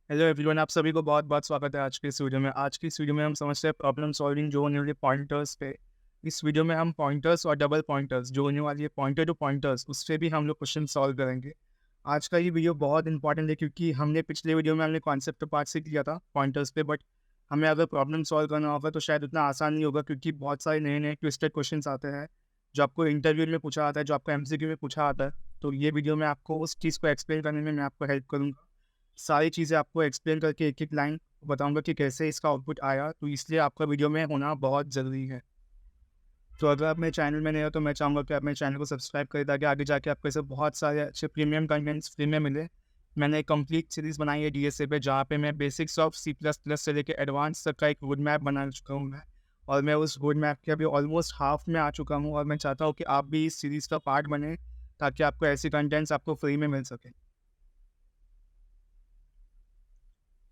Hello everyone, आप सभी को बहुत बहुत स्वागत है आज के इस वीडियो में। आज की इस वीडियो में हम समझते हैं प्रॉब्लम सॉल्विंग जो होने वाली पॉइंटर्स पे। इस वीडियो में हम पॉइंटर्स और डबल पॉइंटर्स जो होने वाली है पॉइंटर टू पॉइंटर्स उस पे भी हम लोग क्वेश्चन सॉल्व करेंगे। आज का ये वीडियो बहुत इंपॉर्टेंट है क्योंकि हमने पिछले वीडियो में हमने कॉन्सेप्ट पार्ट सीख लिया था पॉइंटर्स पे, बट हमें अगर प्रॉब्लम सॉल्व करना होगा तो शायद उतना आसान नहीं होगा क्योंकि बहुत सारे नए नए ट्विस्टेड क्वेश्चन आते हैं जो आपको इंटरव्यू में पूछा आता है, जो आपको एमसीक्यू में पूछा आता है। तो ये वीडियो में आपको उस चीज़ को एक्सप्लेन करने में मैं आपको हेल्प करूँगा। सारी चीज़ें आपको एक्सप्लेन करके एक-एक लाइन बताऊँगा कि कैसे इसका आउटपुट आया, तो इसलिए आपका वीडियो में होना बहुत ज़रूरी है। तो अगर आप मेरे चैनल में नए हो तो मैं चाहूँगा कि आप मेरे चैनल को सब्सक्राइब करें ताकि आगे जाके आपको ऐसे बहुत सारे अच्छे प्रीमियम कंटेंट्स फ्री में मिले। मैंने एक कंप्लीट सीरीज़ बनाई है डीएसए पे जहाँ पे मैं basics of C plus plus से लेके एडवांस तक का एक रोड मैप बना चुका हूँ मैं। और मैं उस रोड मैप के अभी ऑलमोस्ट हाफ में आ चुका हूँ और मैं चाहता हूँ कि आप भी इस सीरीज़ का पार्ट बनें ताकि आपको ऐसी कंटेंट्स आपको फ्री में मिल सकें।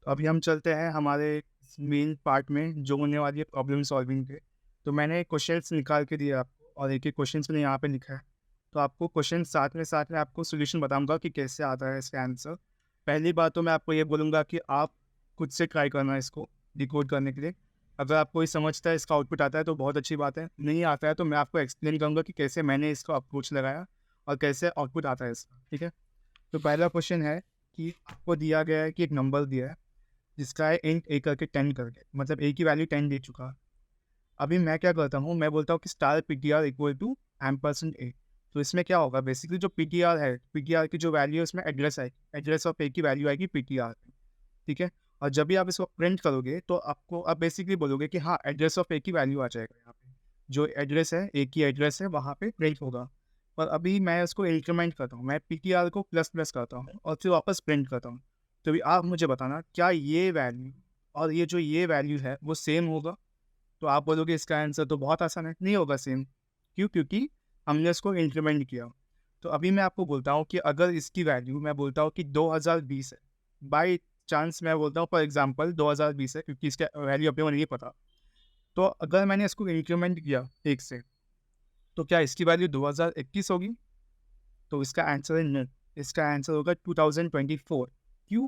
तो अभी हम चलते हैं हमारे मेन पार्ट में जो होने वाली है प्रॉब्लम सॉल्विंग पे। तो मैंने क्वेश्चंस निकाल के दिए आपको और एक-एक क्वेश्चंस मैंने यहाँ पे लिखा है। तो आपको क्वेश्चन साथ में आपको सॉल्यूशन बताऊँगा कि कैसे आता है इसका आंसर। पहली बात तो मैं आपको ये बोलूँगा कि आप खुद से ट्राई करना इसको डिकोड करने के लिए। अगर आपको ये समझता है इसका आउटपुट आता है तो बहुत अच्छी बात है, नहीं आता है तो मैं आपको एक्सप्लेन करूँगा कि कैसे मैंने इसका अप्रोच लगाया और कैसे आउटपुट आता है इसका, ठीक है? तो पहला क्वेश्चन है कि आपको दिया गया है कि एक नंबर दिया है जिसका है इंट ए करके 10 करके, मतलब ए की वैल्यू 10 दे चुका है। अभी मैं क्या करता हूँ, मैं बोलता हूँ कि star PTR equal to ampersand A. तो इसमें क्या होगा, बेसिकली जो पीटीआर है, पीटीआर की जो वैल्यू है उसमें एड्रेस आएगी, एड्रेस ऑफ ए की वैल्यू आएगी पीटीआर, ठीक है? और जब भी आप इसको प्रिंट करोगे तो आपको आप बेसिकली बोलोगे कि हाँ, एड्रेस ऑफ ए की वैल्यू आ जाएगा यहाँ पे। जो एड्रेस है, ए की एड्रेस है वहाँ पे प्रिंट होगा। पर अभी मैं उसको इंक्रीमेंट करता हूँ, मैं पीटीआर को प्लस प्लस करता हूँ और फिर वापस प्रिंट करता हूँ। तो अभी आप मुझे बताना क्या ये वैल्यू और ये वैल्यू है वो सेम होगा? तो आप बोलोगे इसका आंसर तो बहुत आसान है, नहीं होगा सेम। क्यों? क्योंकि हमने इसको इंक्रीमेंट किया। तो अभी मैं आपको बोलता हूँ कि अगर इसकी वैल्यू मैं बोलता हूँ कि 2020 है, बाय चांस मैं बोलता हूँ फॉर एग्जांपल 2020 है क्योंकि इसका वैल्यू अभी मुझे नहीं पता। तो अगर मैंने इसको इंक्रीमेंट किया 1 से, तो क्या इसकी वैल्यू 2021 होगी? तो इसका आंसर है न, इसका आंसर होगा 2024। क्यों?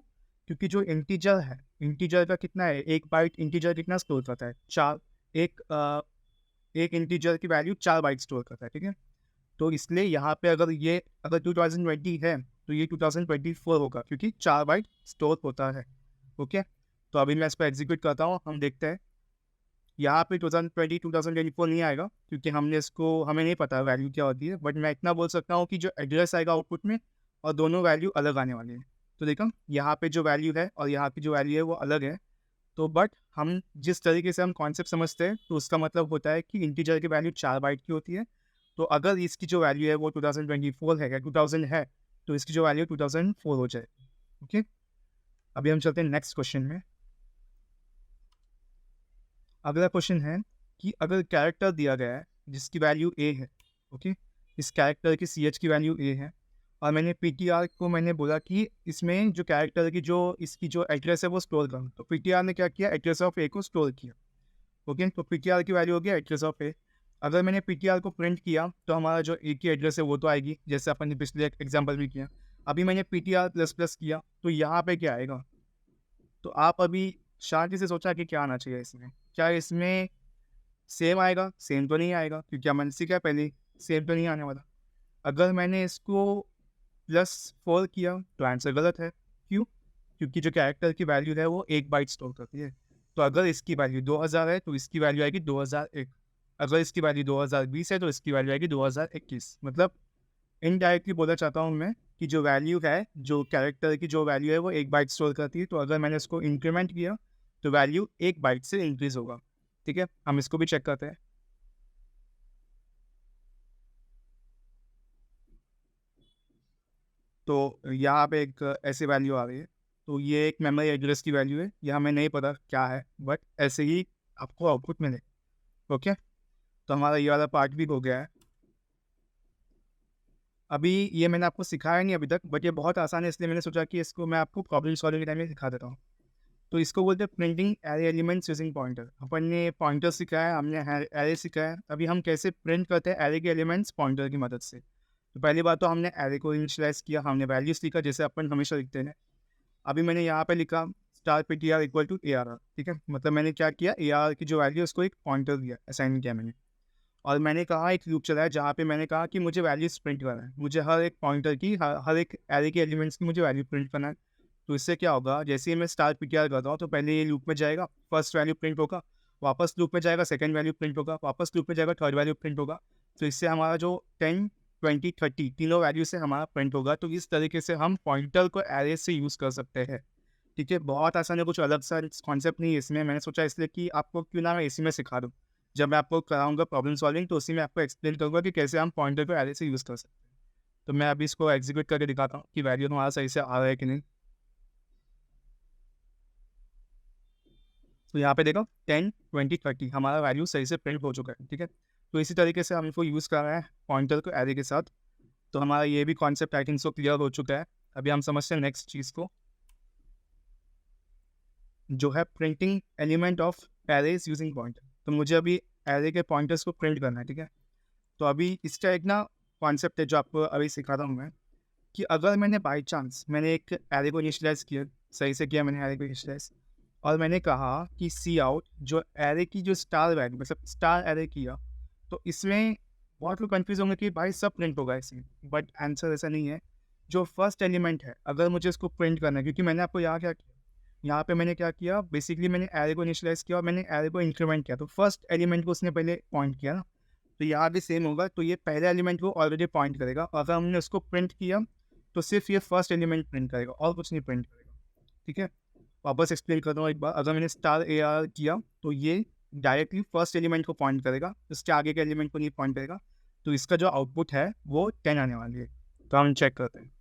क्योंकि जो इंटीजर है, इंटीजर का कितना है, 1 बाइट इंटीजर कितना स्टोर करता है? 4। एक एक इंटीजर की वैल्यू 4 बाइट स्टोर करता है, ठीक है? तो इसलिए यहाँ पे अगर 2020 है, तो ये 2024 होगा क्योंकि 4 बाइट स्टोर होता है, ओके? तो अभी मैं इसको एग्ज़ीक्यूट करता हूँ, हम देखते हैं। यहाँ पे 2020 2024 नहीं आएगा क्योंकि हमें नहीं पता वैल्यू क्या होती है, बट मैं इतना बोल सकता हूँ कि जो एड्रेस आएगा आउटपुट में और दोनों वैल्यू अलग आने वाली है। तो देखो यहाँ पे जो वैल्यू है और यहाँ की जो वैल्यू है वो अलग है। तो बट हम जिस तरीके से हम कॉन्सेप्ट समझते हैं तो उसका मतलब होता है कि इंटीजर की वैल्यू 4 बाइट की होती है। तो अगर इसकी जो वैल्यू है वो 2024 है या 2000 है, तो इसकी जो वैल्यू 2004 हो जाएगी, ओके? अभी हम चलते हैं नेक्स्ट क्वेश्चन में। अगला क्वेश्चन है कि अगर कैरेक्टर दिया गया है जिसकी वैल्यू ए है, ओके? इस कैरेक्टर की सी एच की वैल्यू ए है और मैंने पी टी आर को मैंने बोला कि इसमें जो कैरेक्टर की जो इसकी जो एड्रेस है वो स्टोर करो। तो पी टी आर ने क्या किया, एड्रेस ऑफ ए को स्टोर किया, ओके? तो पी टी आर की वैल्यू हो गया एड्रेस ऑफ ए। अगर मैंने पी टी आर को प्रिंट किया तो हमारा जो ए की एड्रेस है वो तो आएगी, जैसे अपन ने पिछले एग्जाम्पल में किया। अभी मैंने P T are plus plus किया तो यहाँ पे क्या आएगा? तो आप अभी शांति से सोचा कि क्या आना चाहिए इसमें? क्या इसमें सेम आएगा? सेम तो नहीं आएगा क्योंकि मैंने सीखा है पहले ही, सेम तो नहीं आने वाला। अगर मैंने इसको +4 किया तो आंसर गलत है। क्यों? क्योंकि जो कैरेक्टर की वैल्यू है वो 1 बाइट स्टोर करती है। तो अगर इसकी वैल्यू 2000 है तो इसकी वैल्यू आएगी 2001। अगर इसकी वैल्यू 2020 है तो इसकी वैल्यू आएगी 2021। मतलब इनडायरेक्टली बोलना चाहता हूँ मैं कि जो वैल्यू है, जो कैरेक्टर की जो वैल्यू है वो 1 बाइट स्टोर करती है। तो अगर मैंने इसको इंक्रीमेंट किया तो वैल्यू 1 बाइट से इंक्रीज़ होगा। ठीक है? हम इसको भी चेक करते हैं। तो यहाँ पे एक ऐसी वैल्यू आ रही है। तो ये एक मेमोरी एड्रेस की वैल्यू है। ये हमें नहीं पता क्या है, बट ऐसे ही आपको आउटपुट मिलेगा। ओके? तो हमारा ये वाला पार्ट भी हो गया है। अभी ये मैंने आपको सिखाया नहीं अभी तक, बट ये बहुत आसान है इसलिए मैंने सोचा कि इसको मैं आपको प्रॉब्लम सॉल्विंग के टाइम में सिखा देता हूँ। तो इसको बोलते हैं printing array elements using pointer. अपन ने पॉइंटर सीखा है, हमने एरे सीखा है। अभी हम कैसे प्रिंट करते हैं एरे के एलिमेंट्स पॉइंटर की मदद से। तो पहली बात तो हमने एरे को इनिशियलाइज़ किया, हमने वैल्यूज़ लिखा जैसे अपन हमेशा लिखते हैं। अभी मैंने यहाँ पे लिखा star P T R equal to A R R, ठीक है। मतलब मैंने क्या किया, ए आर की जो वैल्यू है उसको एक पॉइंटर दिया, असाइन किया मैंने। और मैंने कहा एक लूप चलाया जहाँ पे मैंने कहा कि मुझे वैल्यूज प्रिंट करना है, मुझे हर एक पॉइंटर की हर एक एरे के एलिमेंट्स की मुझे वैल्यू प्रिंट करना है। तो इससे क्या होगा, जैसे ही मैं स्टार पी टी आर करता हूँ तो पहले ये लूप में जाएगा, फर्स्ट वैल्यू प्रिंट होगा, वापस लूप में जाएगा, सेकंड वैल्यू प्रिंट होगा, वापस लूप में जाएगा, थर्ड वैल्यू प्रिंट होगा। तो इससे हमारा जो 10, 20, 30 तीनों वैल्यू से हमारा प्रिंट होगा। तो इस तरीके से हम पॉइंटर को एरे से यूज़ कर सकते हैं, ठीक है। बहुत आसान है, कुछ अलग सा कॉन्सेप्ट नहीं है इसमें। मैंने सोचा इसलिए कि आपको क्यों ना मैं इसी में सिखा दूँ। जब मैं आपको कराऊंगा प्रॉब्लम सॉल्विंग तो उसी में आपको एक्सप्लेन करूँगा कि कैसे हम पॉइंटर को एरे से यूज़ कर सकते हैं। तो मैं अभी इसको एग्जीक्यूट करके दिखाता हूँ कि वैल्यू हमारा सही से आ रहा है कि नहीं। तो यहाँ पे देखो 10, 20, 30 हमारा वैल्यू सही से प्रिंट हो चुका है, ठीक है। तो इसी तरीके से हम इसको यूज़ कर रहे हैं पॉइंटर को एरे के साथ। तो हमारा ये भी concept I think so clear हो चुका है। अभी हम समझते हैं नेक्स्ट चीज़ को, जो है printing element of arrays using pointer. तो मुझे अभी एरे के पॉइंटर्स को प्रिंट करना है, ठीक है। तो अभी इसका एक ना कॉन्सेप्ट है जो आपको अभी सिखाता हूँ मैं, कि अगर मैंने बाई चांस मैंने एक एरे को इनिशियलाइज किया, सही से किया मैंने एरे को इनिशियलाइज, और मैंने कहा कि सी आउट जो एरे की जो स्टार वैल्यू मतलब स्टार एरे किया, तो इसमें बहुत लोग कन्फ्यूज होंगे कि भाई सब प्रिंट होगा इसमें, बट आंसर ऐसा नहीं है। जो फर्स्ट एलिमेंट है अगर मुझे इसको प्रिंट करना है, क्योंकि मैंने आपको यहाँ क्या किया, यहाँ पे मैंने क्या किया, बेसिकली मैंने एरे को इनिशियलाइज किया और मैंने एरे को इंक्रीमेंट किया, तो फर्स्ट एलिमेंट को उसने पहले पॉइंट किया ना। तो यहाँ भी सेम होगा, तो ये पहले एलिमेंट को ऑलरेडी पॉइंट करेगा, और अगर हमने उसको प्रिंट किया तो सिर्फ ये फर्स्ट एलिमेंट प्रिंट करेगा और कुछ नहीं प्रिंट करेगा, ठीक है। वापस एक्सप्लेन करता हूँ एक बार, अगर मैंने स्टार ए आर किया तो ये डायरेक्टली फर्स्ट एलिमेंट को पॉइंट करेगा, उसके आगे के एलिमेंट को नहीं पॉइंट करेगा। तो इसका जो आउटपुट है वो 10 आने वाली है। तो हम चेक करते हैं।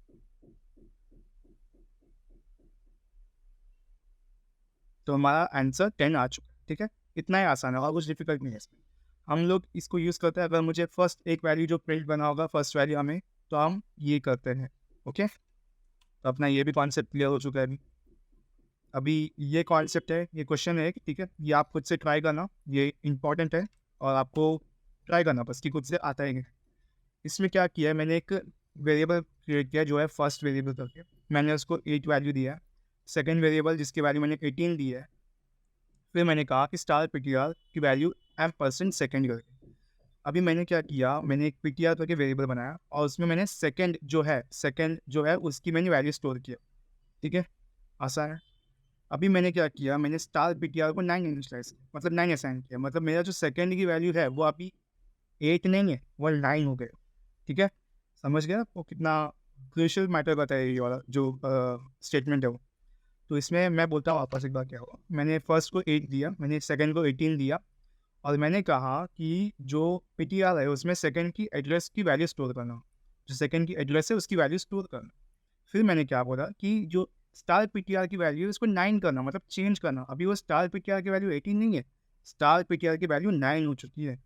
तो हमारा आंसर 10 आ चुका है, ठीक है। इतना ही आसान है और कुछ डिफिकल्ट नहीं है इसमें। हम लोग इसको यूज़ करते हैं, अगर मुझे फर्स्ट एक वैल्यू जो प्रिंट बना होगा फर्स्ट वैल्यू हमें, तो हम ये करते हैं, ओके। तो अपना ये भी कॉन्सेप्ट क्लियर हो चुका है अभी। अभी ये कॉन्सेप्ट है, ये क्वेश्चन है, ठीक है। ये आप खुद से ट्राई करना, ये इंपॉर्टेंट है और आपको ट्राई करना बस कि खुद से आता है। इसमें क्या किया है, मैंने एक वेरिएबल क्रिएट किया जो है फर्स्ट वेरिएबल करके, मैंने उसको 8 वैल्यू दिया है। सेकेंड वेरिएबल जिसकी वैल्यू मैंने 18 दी है, फिर मैंने कहा कि स्टार पी टी आर की वैल्यू m% सेकेंड करके। अभी मैंने क्या किया, मैंने एक पी टी आर करके वेरिएबल बनाया और उसमें मैंने सेकेंड जो है उसकी मैंने वैल्यू स्टोर किया, ठीक है। आसान है। अभी मैंने क्या किया, मैंने स्टार पी टी आर को 9 इनिशियलाइज किया, मतलब 9 असाइन किया, मतलब मेरा जो सेकेंड की वैल्यू है वो अभी 8 नहीं है, वो 9 हो गए, ठीक है। समझ गया वो कितना क्रूशियल मैटर करता है ये वाला जो स्टेटमेंट है वो। तो इसमें मैं बोलता हूँ वापस एक बार क्या हुआ, मैंने फर्स्ट को 8 दिया, मैंने सेकंड को 18 दिया, और मैंने कहा कि जो पी टी आर है उसमें सेकंड की एड्रेस की वैल्यू स्टोर करना, जो सेकंड की एड्रेस है उसकी वैल्यू स्टोर करना। फिर मैंने क्या बोला कि जो स्टार पी टी आर की वैल्यू है उसको 9 करना, मतलब चेंज करना। अभी वो स्टार पी टी आर की वैल्यू 18 नहीं है, स्टार पी टी आर की वैल्यू 9 हो चुकी है।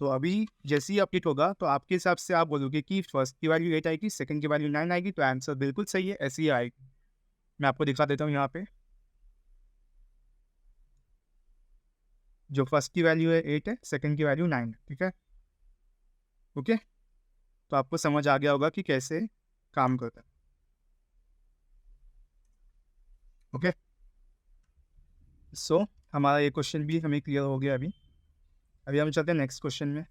तो अभी जैसे ही अपडेट होगा तो आपके हिसाब से आप बोलोगे कि फर्स्ट की वैल्यू 8 आएगी, सेकंड की वैल्यू 9 आएगी, तो आंसर बिल्कुल सही है, ऐसी ही आएगी। मैं आपको दिखा देता हूँ यहाँ पे, जो फर्स्ट की वैल्यू है 8 है, सेकंड की वैल्यू 9 है, ठीक है। ओके, तो आपको समझ आ गया होगा कि कैसे काम करता है। ओके, सो हमारा ये क्वेश्चन भी हमें क्लियर हो गया। अभी अभी हम चलते हैं नेक्स्ट क्वेश्चन में।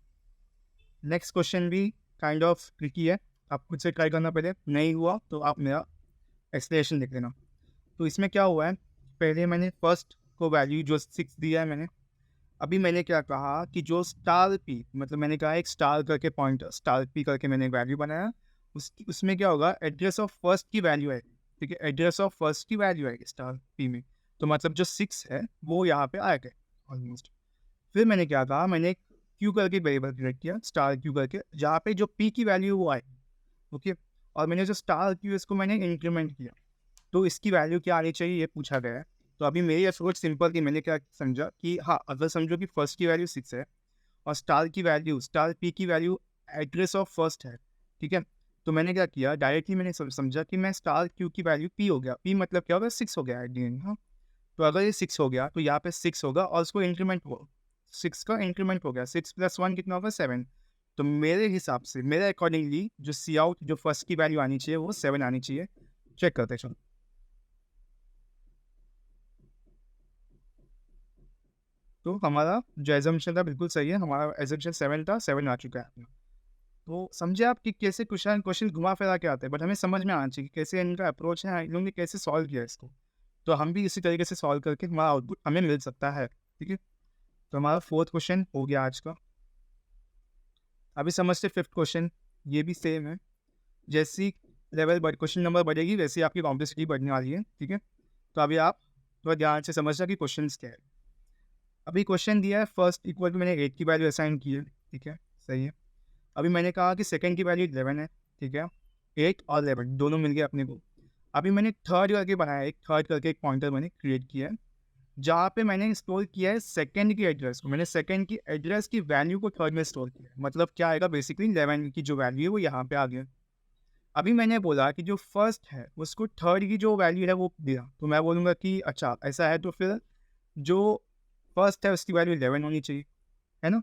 नेक्स्ट क्वेश्चन भी काइंड ऑफ ट्रिकी है, आप खुद से ट्राई करना, पहले नहीं हुआ तो आप मेरा एक्सप्लेनेशन देख लेना। तो इसमें क्या हुआ है, पहले मैंने फर्स्ट को वैल्यू जो 6 दिया है मैंने। अभी मैंने क्या कहा कि जो स्टार पी, मतलब मैंने कहा एक स्टार करके पॉइंटर स्टार पी करके मैंने एक वैल्यू बनाया, उसमें क्या होगा, एड्रेस ऑफ फर्स्ट की वैल्यू है, ठीक है। एड्रेस ऑफ फर्स्ट की वैल्यू है स्टार पी में, तो मतलब जो 6 है वो यहाँ पे आएगा ऑलमोस्ट। फिर मैंने क्या कहा, मैंने क्यू करके वेरिएबल क्रिएट किया स्टार क्यू करके, जहाँ पे जो पी की वैल्यू वो आएगी, ओके। और मैंने जो स्टार क्यू इसको मैंने इंक्रीमेंट किया, तो इसकी वैल्यू क्या आनी चाहिए ये पूछा गया है। तो अभी मेरी अप्रोच सिंपल थी, मैंने क्या समझा कि हाँ, अगर समझो कि फर्स्ट की वैल्यू 6 है और स्टार की वैल्यू स्टार पी की वैल्यू एड्रेस ऑफ फर्स्ट है, ठीक है। तो मैंने क्या किया, डायरेक्टली मैंने समझा कि मैं स्टार क्यू की वैल्यू पी हो गया, पी मतलब क्या होगा, 6 हो गया एट दी एंड, हाँ। तो अगर ये 6 हो गया तो यहाँ पे 6 होगा और उसको इंक्रीमेंट हो, 6 का इंक्रीमेंट हो गया, 6 + 1 कितना होगा, 7। तो मेरे हिसाब से, मेरे अकॉर्डिंगली जो सी आउट जो फर्स्ट की वैल्यू आनी चाहिए वो 7 आनी चाहिए। चेक करते चलो। तो हमारा जो एजम्पशन था बिल्कुल सही है, हमारा एजम्पशन 7 था, 7 आ चुका है अपना। तो समझे आप कि कैसे क्वेश्चन क्वेश्चन घुमा फिरा के आते हैं, बट हमें समझ में आना चाहिए कि कैसे इनका अप्रोच है, इन लोगों ने कैसे सॉल्व किया इसको। तो हम भी इसी तरीके से सॉल्व करके हमारा आउटपुट हमें मिल सकता है। ठीक है, तो हमारा 4th क्वेश्चन हो गया आज का। अभी समझते 5th क्वेश्चन, ये भी सेम है। जैसी लेवल बढ़ क्वेश्चन नंबर बढ़ेगी वैसे आपकी कॉम्प्लेक्सिटी बढ़ने वाली है। ठीक है, तो अभी आप थोड़ा ध्यान से समझना कि क्वेश्चन क्या है। अभी क्वेश्चन दिया है फर्स्ट इक्वल टू, मैंने 8 की वैल्यू असाइन की है। ठीक है, सही है। अभी मैंने कहा कि सेकंड की वैल्यू 11 है। ठीक है, 8 और 11 दोनों मिल गए अपने को। अभी मैंने थर्ड करके बनाया, एक थर्ड करके एक पॉइंटर मैंने क्रिएट किया है, जहाँ पे मैंने स्टोर किया है सेकंड की एड्रेस को। मैंने सेकंड की एड्रेस की वैल्यू को थर्ड में स्टोर किया है। मतलब क्या आएगा, बेसिकली 11 की जो वैल्यू है वो यहाँ पे आ गया। अभी मैंने बोला कि जो फर्स्ट है उसको थर्ड की जो वैल्यू है वो दिया, तो मैं बोलूँगा कि अच्छा ऐसा है तो फिर जो फर्स्ट है उसकी वैल्यू 11 होनी चाहिए, है ना।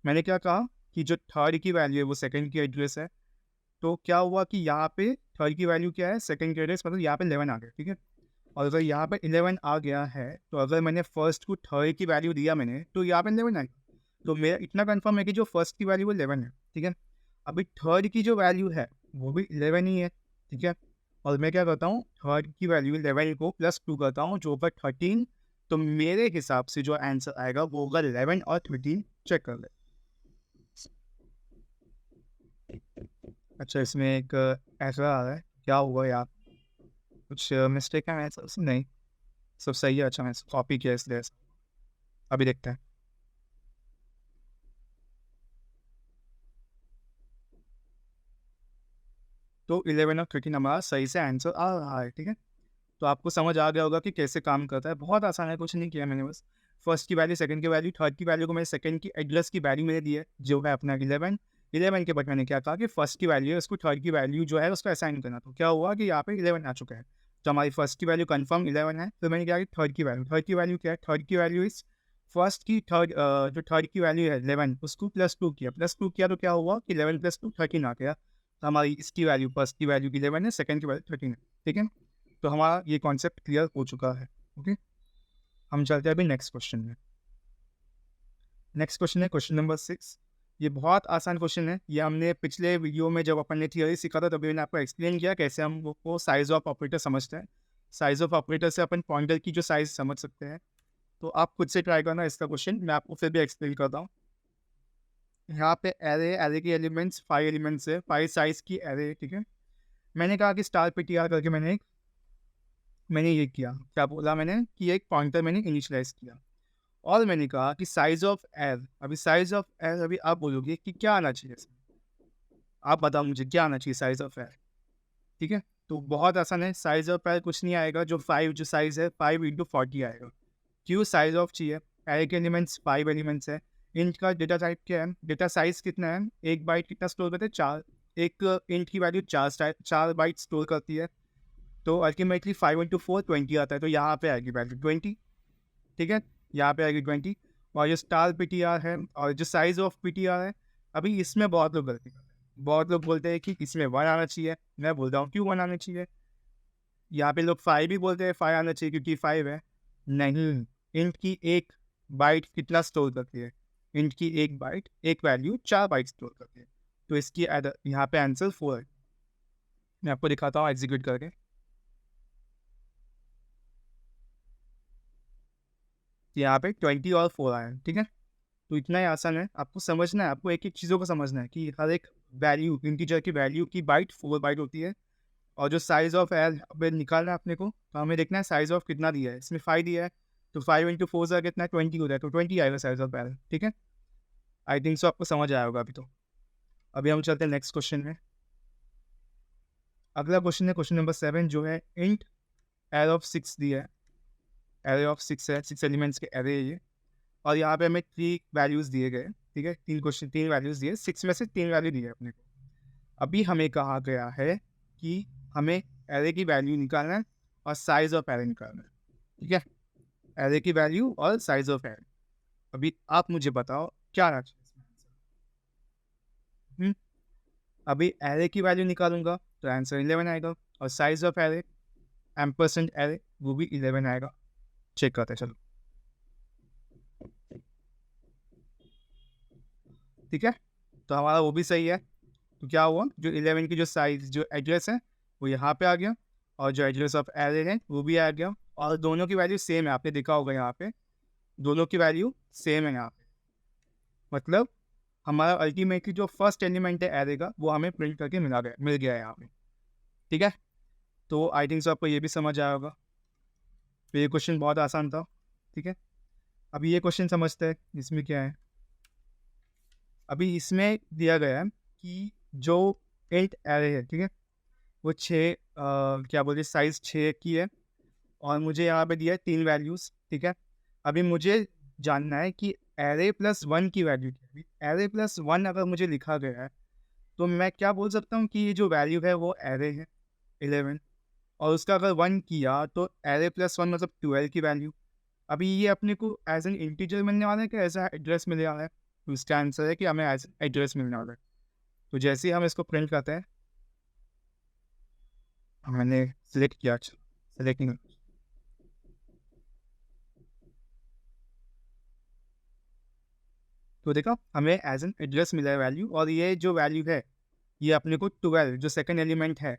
मैंने क्या कहा कि जो थर्ड की वैल्यू है वो सेकंड की एड्रेस है। तो क्या हुआ कि यहाँ पे थर्ड की वैल्यू क्या है, सेकंड की एड्रेस, मतलब यहाँ पे 11 आ गया। ठीक है, और अगर यहाँ पे 11 आ गया है तो अगर मैंने फर्स्ट को थर्ड की वैल्यू दिया मैंने, तो यहाँ पे 11 आएगा। तो मेरा इतना कंफर्म है कि जो फर्स्ट की वैल्यू वो 11 है। ठीक है, अभी थर्ड की जो वैल्यू है वो भी 11 ही है। ठीक है, और मैं क्या करता हूँ, थर्ड की वैल्यू 11 को +2 करता हूँ जो ऊपर 13। तो मेरे हिसाब से जो आंसर आएगा वो होगा 11 और 13। चेक कर ले। अच्छा, इसमें एक ऐसा आ रहा है, क्या हुआ यार, कुछ मिस्टेक है ऐसा नहीं, सब सही है। अच्छा, मैं कॉपी किया इसलिए अभी देखते हैं। तो 11 और 13 हमारा सही से आंसर आ रहा है। ठीक है, तो आपको समझ आ गया होगा कि कैसे काम करता है। बहुत आसान है, कुछ नहीं किया मैंने, बस फर्स्ट की वैल्यू, सेकंड की वैल्यू, थर्ड की वैल्यू को मैंने सेकंड की एड्रेस की वैल्यू मैंने दी है जो है अपना 11। 11 के बाद मैंने क्या कहा कि फर्स्ट की वैल्यू है उसको थर्ड की वैल्यू जो है उसको असाइन करना। तो क्या हुआ कि यहाँ पे 11 आ चुका है। तो हमारी फर्स्ट की वैल्यू कन्फर्म 11 है। तो मैंने क्या कि थर्ड की वैल्यू, थर्ड की वैल्यू क्या है, थर्ड की वैल्यू इस फर्स्ट की थर्ड, जो थर्ड की वैल्यू है 11 उसको +2 किया, +2 किया तो क्या हुआ कि 11 + 2 13 आ गया। तो हमारी इसकी वैल्यू, फर्स्ट की वैल्यू 11 है, सेकंड की वैल्यू 13 है। ठीक है, तो हमारा ये कॉन्सेप्ट क्लियर हो चुका है। ओके, हम चलते हैं अभी नेक्स्ट क्वेश्चन में। नेक्स्ट क्वेश्चन है क्वेश्चन नंबर 6। ये बहुत आसान क्वेश्चन है। ये हमने पिछले वीडियो में जब अपन ने थियरी सीखा था तभी मैंने आपको एक्सप्लेन किया कैसे हम वो साइज ऑफ ऑपरेटर समझते हैं। साइज ऑफ ऑपरेटर से अपन पॉइंटर की जो साइज समझ सकते हैं। तो आप खुद से ट्राई करना इसका क्वेश्चन, मैं आपको फिर भी एक्सप्लेन करता हूँ। यहाँ पे एरे की एलिमेंट्स 5 एलिमेंट्स है, 5 साइज की एरे। ठीक है, मैंने कहा कि स्टार PTR करके मैंने ये किया, क्या बोला मैंने कि एक पॉइंटर मैंने इनिशियलाइज किया। और मैंने कहा कि साइज ऑफ एल, अभी साइज ऑफ एल, अभी आप बोलोगे कि क्या आना चाहिए इसमें, आप बताओ मुझे क्या आना चाहिए साइज ऑफ एल। ठीक है, तो बहुत आसान है, साइज ऑफ एल कुछ नहीं आएगा, जो 5 जो साइज है 5 × 40 आएगा। क्यों साइज ऑफ चाहिए, एल के एलिमेंट्स 5 एलिमेंट्स है। इंट का डेटा टाइप क्या है, डेटा साइज कितना है, एक बाइट कितना स्टोर करते हैं, 4। एक इंट की वैल्यू 4 बाइट स्टोर करती है। तो अल्टीमेटली 5 × 4 20 आता है, तो यहाँ पे आएगी वैल्यू 20। ठीक है, यहाँ पे आएगी 20। और जो स्टार PTR है और जो साइज ऑफ PTR है, अभी इसमें बहुत लोग गलती करते हैं। बहुत लोग बोलते हैं कि इसमें 1 आना चाहिए, मैं बोलता हूँ क्यों 1 आना चाहिए। यहाँ पे लोग 5 भी बोलते हैं 5 आना चाहिए क्योंकि 5 है। नहीं, इंट की एक बाइट कितना स्टोर करती है, इंट की एक बाइट, एक वैल्यू 4 बाइट स्टोर करती है। तो इसकी यहाँ पे आंसर 4 है। मैं आपको दिखाता हूँ एग्जीक्यूट करके। यहाँ पे 20 और 4 आया। ठीक है, तो इतना ही आसान है, आपको समझना है, आपको एक एक चीज़ों को समझना है कि हर एक वैल्यू, इंटीजर की वैल्यू की बाइट 4 बाइट होती है। और जो साइज ऑफ एल निकालना है अपने को, तो हमें देखना है साइज ऑफ कितना दिया है, इसमें 5 दिया है, तो 5 × 4 से कितना है 20 हो जाए, तो 20 आएगा साइज ऑफ एल। ठीक है, आई थिंक सो आपको समझ आया होगा अभी। तो अभी हम चलते हैं नेक्स्ट क्वेश्चन में। अगला क्वेश्चन है क्वेश्चन नंबर 7, जो है इंट एरे ऑफ 6 दिया है। एरे ऑफ 6 है, 6 एलिमेंट्स के एरे है ये। और यहाँ पे हमें 3 वैल्यूज़ दिए गए। ठीक है, 3 वैल्यूज़ दिए, 6 में से 3 वैल्यू दिए अपने को। अभी हमें कहा गया है कि हमें एरे की वैल्यू निकालना है और साइज ऑफ एरे निकालना है। ठीक है, एरे की वैल्यू और साइज ऑफ एरे। अभी आप मुझे बताओ क्या आना चाहिए इसमें आंसर। अभी एरे की वैल्यू निकालूंगा तो आंसर 11 आएगा, और size of array ampersand array वो भी 11 आएगा। चेक करते हैं, चलो। ठीक है, तो हमारा वो भी सही है। तो क्या हुआ, जो 11 की जो साइज जो एड्रेस है वो यहाँ पे आ गया, और जो एड्रेस ऑफ एरे है वो भी आ गया, और दोनों की वैल्यू सेम है। आपने देखा होगा यहाँ पे दोनों की वैल्यू सेम है यहाँ पे, मतलब हमारा अल्टीमेटली जो फर्स्ट एलिमेंट है एरे का वो हमें प्रिंट करके मिल गया है यहाँ पे। ठीक है, तो आई थिंक सो आपको ये भी समझ आया होगा। तो ये क्वेश्चन बहुत आसान था। ठीक है, अभी ये क्वेश्चन समझते हैं इसमें क्या है। अभी इसमें दिया गया है कि जो 8 एरे है, ठीक है, वो 6 क्या बोलते साइज 6 की है, और मुझे यहाँ पे दिया है 3 वैल्यूज़। ठीक है, अभी मुझे जानना है कि एरे प्लस 1 की वैल्यू क्या है। एरे प्लस 1 अगर मुझे लिखा गया है तो मैं क्या बोल सकता हूँ कि ये जो वैल्यू है वो एरे है 11, और उसका अगर 1 किया तो एरे प्लस 1 मतलब 12 की वैल्यू। अभी ये अपने को एज एन इंटीजर मिलने वाला है कि एज एड्रेस मिलने वाला है, तो इसका आंसर है कि हमें एज एड्रेस मिलने वाला है। तो जैसे ही हम इसको प्रिंट करते हैं, मैंने सिलेक्ट किया, सेलेक्टिंग, तो देखा हमें एज एन एड्रेस मिला है वैल्यू, और ये जो वैल्यू है ये अपने को 12 जो सेकंड एलिमेंट है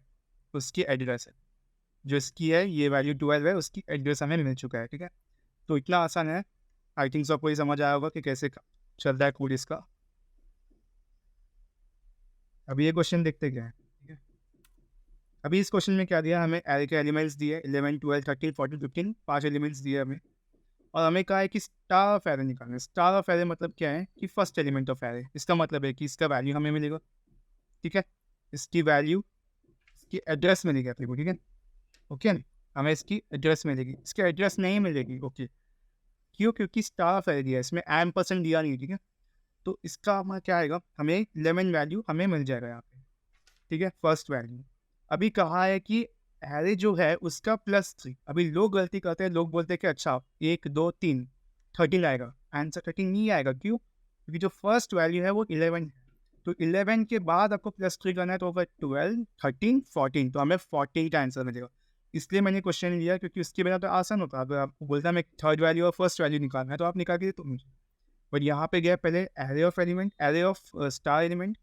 उसकी एड्रेस है, जो इसकी है ये वैल्यू 12 है, उसकी एड्रेस हमें मिल चुका है। ठीक है, तो इतना आसान है। आई थिंक सबको ये समझ आया होगा कि कैसे चल रहा है कोड इसका। अभी ये क्वेश्चन देखते क्या है। ठीक है, अभी इस क्वेश्चन में क्या दिया, हमें एरे के एलिमेंट्स दिए 11 12 13 14 15, 5 एलिमेंट्स दिए हमें, और हमें कहा है कि स्टार ऑफ एरे निकालना है। स्टार ऑफ एरे मतलब क्या है कि फर्स्ट एलिमेंट ऑफ एरे, इसका मतलब है कि इसका वैल्यू हमें मिलेगा। ठीक है, इसकी वैल्यू इसकी एड्रेस मिलेगी अपने को। ठीक है, ओके, हमें इसकी एड्रेस मिलेगी, इसकी एड्रेस नहीं मिलेगी। ओके, क्यों, क्योंकि स्टार ऑफ एरे दिया है, इसमें M% दिया नहीं। ठीक है, तो इसका हमारा क्या आएगा, हमें 11 वैल्यू हमें मिल जाएगा यहाँ पे। ठीक है, फर्स्ट वैल्यू। अभी कहा है कि एरे जो है उसका +3। अभी लोग गलती करते हैं, लोग बोलते हैं कि अच्छा 1 2 3 13 आएगा, आंसर 13 नहीं आएगा। क्यों, क्योंकि जो फर्स्ट वैल्यू है वो 11 है, तो 11 के बाद आपको +3 करना है, तो होगा 12 13 14, तो हमें 14 का आंसर मिलेगा। इसलिए मैंने क्वेश्चन लिया, क्योंकि उसके बिना तो आसान होता। अगर आपको बोलता है मैं थर्ड वैल्यू और फर्स्ट वैल्यू निकालना है तो आप निकाल के देते मुझे, बट यहाँ पे गया पहले array of element, array of star element,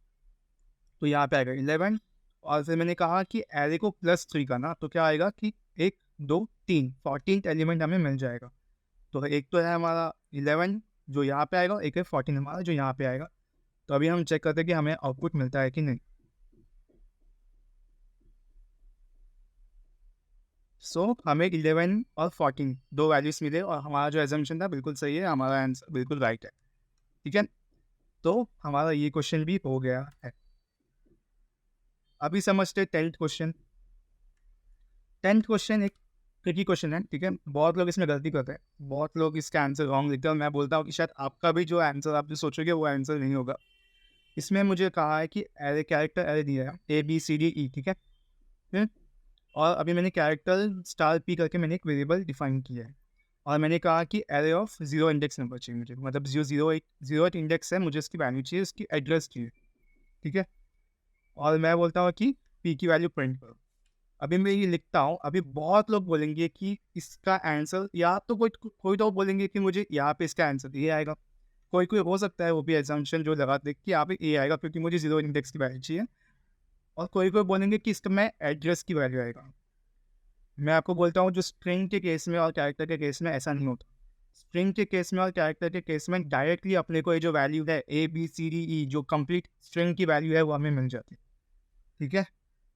तो यहाँ पे आएगा 11, और फिर मैंने कहा कि एरे को +3 करना, तो क्या आएगा कि 1 2 3 14 एलिमेंट हमें मिल जाएगा। तो एक तो है हमारा 11 जो यहाँ पे आएगा, एक है 14 हमारा जो यहाँ पे आएगा। तो अभी हम चेक करते हैं कि हमें आउटपुट मिलता है कि नहीं। सो हमें 11 और 14 दो वैल्यूज मिले, और हमारा जो एजम्पशन था बिल्कुल सही है, हमारा आंसर बिल्कुल राइट है। ठीक है, तो हमारा ये क्वेश्चन भी हो गया है। अभी समझते 10th क्वेश्चन। 10th क्वेश्चन एक ट्रिकी क्वेश्चन है। ठीक है, बहुत लोग इसमें गलती करते हैं, बहुत लोग इसका आंसर रॉन्ग लिखते हैं, और मैं बोलता हूँ कि शायद आपका भी जो आंसर आप जो सोचोगे वो आंसर नहीं होगा। इसमें मुझे कहा है कि एरे कैरेक्टर एरे दिया है ABCDE। ठीक है, और अभी मैंने कैरेक्टर स्टार P करके मैंने एक वेरिएबल डिफाइन किया है, और मैंने कहा कि एरे ऑफ 0 इंडेक्स नंबर चाहिए मुझे, मतलब 0 इंडेक्स है, मुझे इसकी वैल्यू चाहिए, इसकी एड्रेस चाहिए। ठीक है, और मैं बोलता हूँ कि P की वैल्यू प्रिंट करो। अभी मैं ये लिखता हूँ, अभी बहुत लोग बोलेंगे कि इसका आंसर, या तो कोई तो बोलेंगे कि मुझे यहाँ पे इसका आंसर ये आएगा, कोई हो सकता है वो भी एजम्पशन जो लगा दे कि यहाँ पे ए आएगा क्योंकि मुझे 0 इंडेक्स की वैल्यू चाहिए, और कोई बोलेंगे कि इसका मैं एड्रेस की वैल्यू आएगा। मैं आपको बोलता हूँ जो स्ट्रिंग के केस में और कैरेक्टर के केस में ऐसा नहीं होता। स्ट्रिंग के केस में और कैरेक्टर के केस में डायरेक्टली अपने को ये जो वैल्यू है ABCDE जो कंप्लीट स्ट्रिंग की वैल्यू है वो हमें मिल जाती है। ठीक है,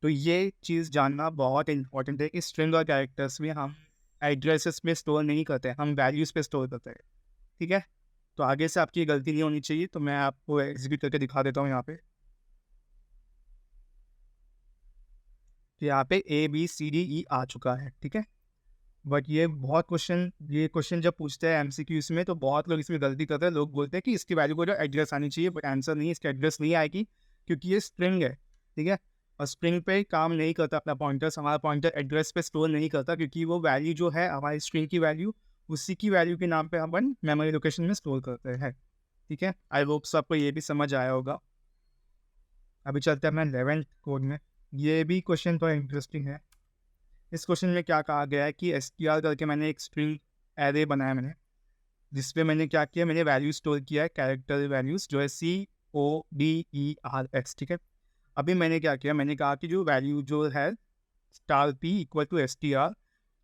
तो ये चीज़ जानना बहुत इंपॉर्टेंट है कि स्ट्रिंग और कैरेक्टर्स में हम एड्रेसेस में स्टोर नहीं करते, हम वैल्यूज़ पे स्टोर करते हैं। ठीक है, तो आगे से आपकी गलती नहीं होनी चाहिए, तो मैं आपको एग्जीक्यूट करके दिखा देता हूँ यहाँ पे। तो यहाँ पे ABCDE आ चुका है। ठीक है, बट ये क्वेश्चन जब पूछते हैं MCQs में तो बहुत लोग इसमें गलती करते हैं। लोग बोलते हैं कि इसकी वैल्यू को जो एड्रेस आनी चाहिए, बट आंसर नहीं, इसकी एड्रेस नहीं आएगी क्योंकि ये स्ट्रिंग है। ठीक है, और स्ट्रिंग पे काम नहीं करता अपना पॉइंटर्स, हमारा पॉइंटर एड्रेस पे स्टोर नहीं करता, क्योंकि वो वैल्यू जो है हमारी स्ट्रिंग की वैल्यू, उसी की वैल्यू के नाम पे हम मेमोरी लोकेशन में स्टोर करते हैं। ठीक है, आई होप सो आपको ये भी समझ आया होगा। अभी चलते हैं अपना 11th कोड में। ये भी क्वेश्चन थोड़ा इंटरेस्टिंग है। इस क्वेश्चन में क्या कहा गया है कि str करके मैंने एक स्ट्रिंग एरे बनाया मैंने, जिसपे मैंने क्या किया, मैंने वैल्यू स्टोर किया है, कैरेक्टर वैल्यूज़ जो है C ODERX, ठीक है। अभी मैंने क्या किया, मैंने कहा कि जो वैल्यू जो है star P equal to STR,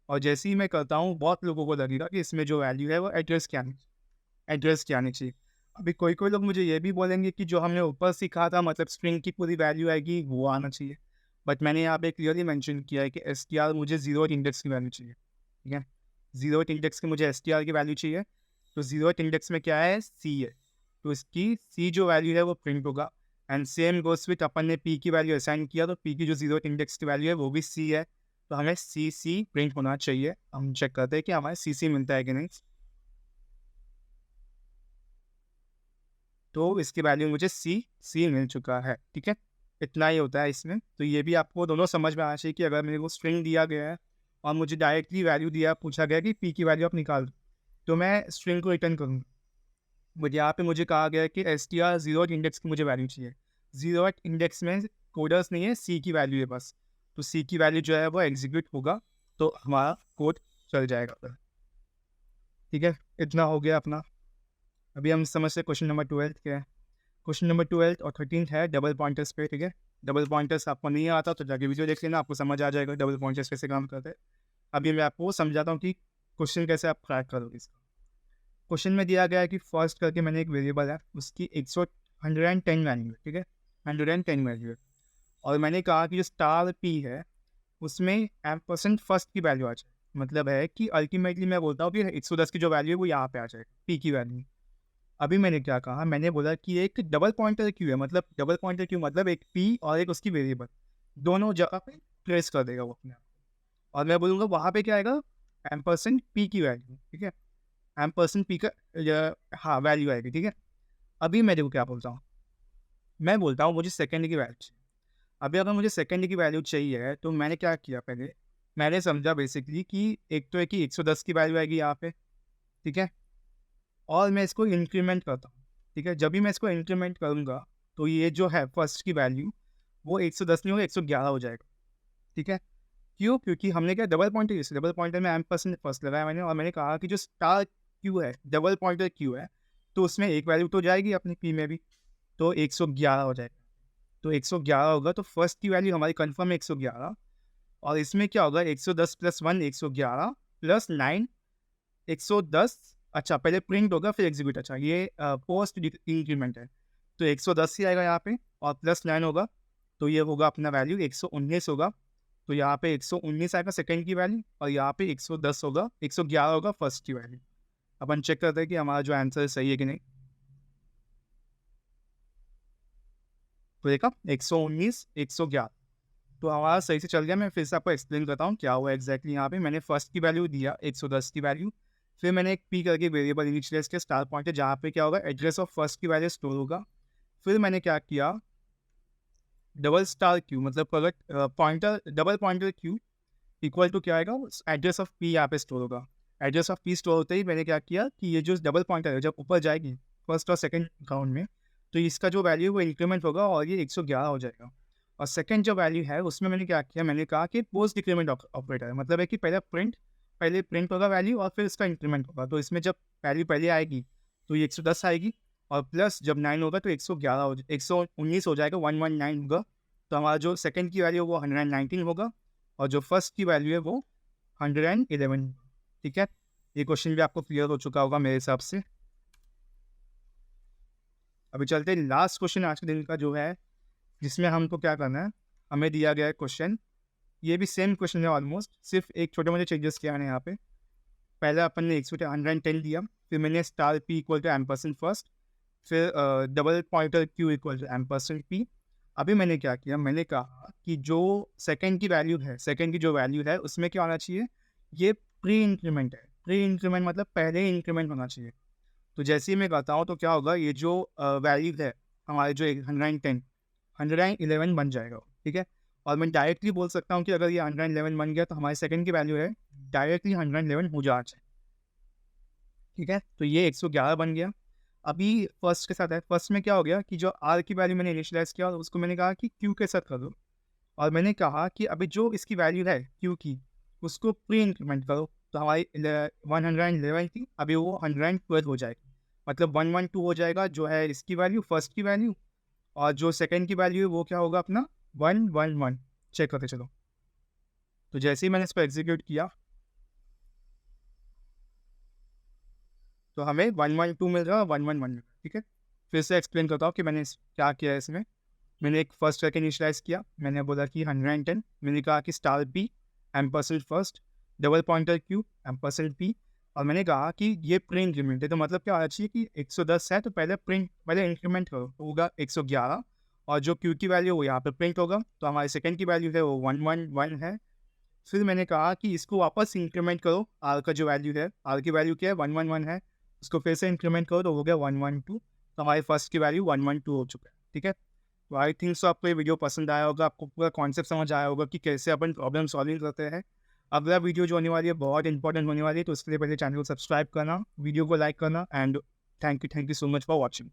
और जैसे ही मैं करता हूँ बहुत लोगों को लगेगा कि इसमें जो वैल्यू है वो एड्रेस क्या आनी चाहिए। अभी कोई कोई लोग मुझे ये भी बोलेंगे कि जो हमने ऊपर सीखा था मतलब स्ट्रिंग की पूरी वैल्यू आएगी वो आना चाहिए, बट मैंने यहाँ पे क्लियरली मेंशन किया है कि STR मुझे जीरो इंडेक्स की वैल्यू चाहिए, ठीक है। जीरो इंडेक्स की मुझे STR की वैल्यू चाहिए, तो जीरो इंडेक्स में क्या है, C है, तो इसकी C जो वैल्यू है वो प्रिंट होगा। एंड सेम गोस विथ अपन ने P की वैल्यू असाइन किया, तो P की जो जीरो इंडेक्स की वैल्यू है वो भी C है, तो हमें CC प्रिंट होना चाहिए। हम चेक करते हैं कि हमारे CC मिलता है कि नहीं। तो इसकी वैल्यू मुझे C मिल चुका है, ठीक है। इतना ही होता है इसमें। तो ये भी आपको दोनों समझ में आना चाहिए कि अगर मेरे को स्ट्रिंग दिया गया है और मुझे डायरेक्टली वैल्यू दिया, पूछा गया कि P की वैल्यू आप निकाल दो, तो मैं स्ट्रिंग को रिटर्न करूँगा। बट यहाँ पे मुझे कहा गया है कि STR जीरो इंडेक्स की मुझे वैल्यू चाहिए। जीरो इंडेक्स में कोडर्स नहीं है, C की वैल्यू है बस, तो C की वैल्यू जो है वो एग्जीक्यूट होगा, तो हमारा कोड चल जाएगा फिर, ठीक है। इतना हो गया अपना। अभी हम समझते क्वेश्चन नंबर 12 क्या है। क्वेश्चन नंबर 12 और 13 है डबल पॉइंटर्स पे, ठीक है। डबल पॉइंटर्स आपको नहीं आता तो जाके वीडियो देख लेना, आपको समझ आ जाएगा डबल पॉइंटर्स कैसे काम करते हैं। अभी मैं आपको समझाता हूँ कि क्वेश्चन कैसे आप क्रैक करोगे इसका। क्वेश्चन में दिया गया है कि फर्स्ट करके मैंने एक वेरिएबल है, उसकी 110 वैल्यू है, ठीक है, 110 वैल्यू है, और मैंने कहा कि जो स्टार पी है उसमें एम% फर्स्ट की वैल्यू आ जाए। मतलब है कि अल्टीमेटली मैं बोलता हूँ कि 110 की जो वैल्यू है वो यहाँ पे आ जाएगा, पी की वैल्यू। अभी मैंने क्या कहा, मैंने बोला कि एक डबल पॉइंटर क्यों है, मतलब डबल पॉइंटर क्यों मतलब एक पी और एक उसकी वेरिएबल दोनों जगह पे ट्रेस कर देगा वो अपने आप, और मैं बोलूँगा वहाँ पे क्या आएगा, एम% पी की वैल्यू, ठीक है, एम% पी का हाँ वैल्यू आएगी, ठीक है। अभी मैं देखो क्या बोलता हूँ, मैं बोलता हूँ मुझे सेकेंड की वैल्यू चाहिए। अभी अगर मुझे सेकेंड की वैल्यू चाहिए तो मैंने क्या किया, पहले मैंने समझा बेसिकली कि एक तो है कि 110 की वैल्यू आएगी यहाँ पे, ठीक है, और मैं इसको इंक्रीमेंट करता हूँ, ठीक है। जब भी मैं इसको इंक्रीमेंट करूँगा तो ये जो है फर्स्ट की वैल्यू वो 110 नहीं होगा, 111 हो जाएगा, ठीक है। क्यों, क्योंकि हमने क्या double pointer use, double pointer में एम% फर्स्ट लगाया मैंने, और मैंने कहा कि जो स्टार क्यू है, डबल पॉइंटर क्यू है, तो उसमें एक वैल्यू तो जाएगी अपनी पी में भी, तो 111 हो जाएगा। तो 111 होगा तो फर्स्ट की वैल्यू हमारी कन्फर्म है 111, और इसमें क्या होगा 110 + 1 111 + 9 110। अच्छा पहले प्रिंट होगा फिर एग्जीक्यूट, अच्छा ये पोस्ट इंक्रीमेंट है, तो 110 ही आएगा यहाँ पे, और +9 होगा, तो ये होगा अपना वैल्यू 119 होगा, तो यहाँ पे 119 आएगा सेकंड की वैल्यू, और यहाँ पे 110 होगा, 111 होगा फर्स्ट की वैल्यू। अपन चेक करते हैं कि हमारा जो आंसर सही है कि नहीं। तो देखा 119 111, तो हमारा सही से चल गया। मैं फिर से आपको एक्सप्लेन करता हूँ क्या हुआ एग्जैक्टली। यहाँ पे मैंने फर्स्ट की वैल्यू दिया 110 की वैल्यू, फिर मैंने एक पी करके वेरिएबल इनिशियलाइज किया स्टार पॉइंटर, जहाँ पे क्या होगा एड्रेस ऑफ फर्स्ट की वैल्यू स्टोर होगा। फिर मैंने क्या किया, डबल स्टार क्यू मतलब अगर pointer double pointer Q equal to क्या आएगा, एड्रेस ऑफ पी यहाँ पे स्टोर होगा। एड्रेस ऑफ पी स्टोर होते ही मैंने क्या किया कि ये जो डबल पॉइंटर है जब ऊपर जाएगी फर्स्ट और सेकंड काउंट में, तो इसका जो वैल्यू है वो इंक्रीमेंट होगा और ये 111 हो जाएगा। और सेकंड जो वैल्यू है उसमें मैंने क्या किया, मैंने कहा कि पोस्ट डिक्रीमेंट ऑपरेटर है, मतलब है कि पहले प्रिंट होगा वैल्यू और फिर इसका इंक्रीमेंट होगा। तो इसमें जब वैल्यू पहले आएगी तो ये 110 आएगी, और प्लस जब 9 होगा तो 111 हो 119 हो जाएगा, 119 होगा, तो हमारा जो सेकंड की वैल्यू वो 119 होगा, और जो फर्स्ट की वैल्यू है वो 111, ठीक है। ये क्वेश्चन भी आपको क्लियर हो चुका होगा मेरे हिसाब से। अभी चलते हैं लास्ट क्वेश्चन आज के दिन का जो है, जिसमें हमको क्या करना है, हमें दिया गया है क्वेश्चन, ये भी सेम क्वेश्चन है ऑलमोस्ट, सिर्फ एक छोटे मोटे चेंजेस किया है यहाँ पे। पहले अपन ने 110 दिया, फिर मैंने स्टार पी इक्वल टू एम% फर्स्ट, फिर double pointer Q equal to एम% पी। अभी मैंने क्या किया, मैंने कहा कि जो सेकंड की वैल्यू है, सेकंड की जो वैल्यू है उसमें क्या होना चाहिए, ये प्री इंक्रीमेंट है। प्री इंक्रीमेंट मतलब पहले ही इंक्रीमेंट होना चाहिए। तो जैसे ही मैं कहता हूँ तो क्या होगा, ये जो वैल्यू है हमारे जो 111 बन जाएगा, ठीक है। और मैं डायरेक्टली बोल सकता हूँ कि अगर ये 111 बन गया तो हमारी सेकंड की वैल्यू है डायरेक्टली 111 हो जाना चाहिए, ठीक है। तो ये 111 बन गया। अभी फर्स्ट के साथ है, फर्स्ट में क्या हो गया कि जो आर की वैल्यू मैंने इनिशियलाइज किया उसको मैंने कहा कि क्यू के साथ कर दो, और मैंने कहा कि अभी जो इसकी वैल्यू है क्यू की उसको प्री इंक्रीमेंट करो, तो हमारी 111 थी अभी वो 112 हो जाएगी। मतलब 112 हो जाएगा जो है इसकी वैल्यू, फर्स्ट की वैल्यू, और जो सेकंड की वैल्यू है वो क्या होगा अपना 111। चेक करते चलो। तो जैसे ही मैंने इसको एग्जीक्यूट किया तो हमें 112 मिल रहा है, 111 मिल रहा है। ठीक है, फिर से एक्सप्लेन करता हूँ कि मैंने क्या किया है इसमें। मैंने एक फर्स्ट वैक्टर इनिशियलाइज किया, मैंने बोला कि 110, मैंने कहा कि star P ampersand first, double pointer Q ampersand P, और मैंने कहा कि ये प्री इंक्रीमेंट है, तो मतलब क्या होना चाहिए कि 110 है तो पहले इंक्रीमेंट करो तो होगा 111, और जो क्यू की वैल्यू वो यहाँ पे प्रिंट होगा, तो हमारी सेकंड की वैल्यू है वो 111 है। फिर मैंने कहा कि इसको वापस इंक्रीमेंट करो, आर का जो वैल्यू है, आर की वैल्यू क्या है 111 है, उसको फिर से इंक्रीमेंट करो तो हो गया 112, तो हमारी फर्स्ट की वैल्यू 112 हो चुका है। ठीक है, तो आई थिंक सो आपको ये वीडियो पसंद आया होगा, आपको पूरा कॉन्सेप्ट समझ आया होगा कि कैसे अपन प्रॉब्लम सॉल्विंग करते हैं। अगला वीडियो जो होने वाली है बहुत इंपॉर्टेंट होने वाली है, तो उसके लिए पहले चैनल को सब्सक्राइब करना, वीडियो को लाइक करना, and thank you so much for watching.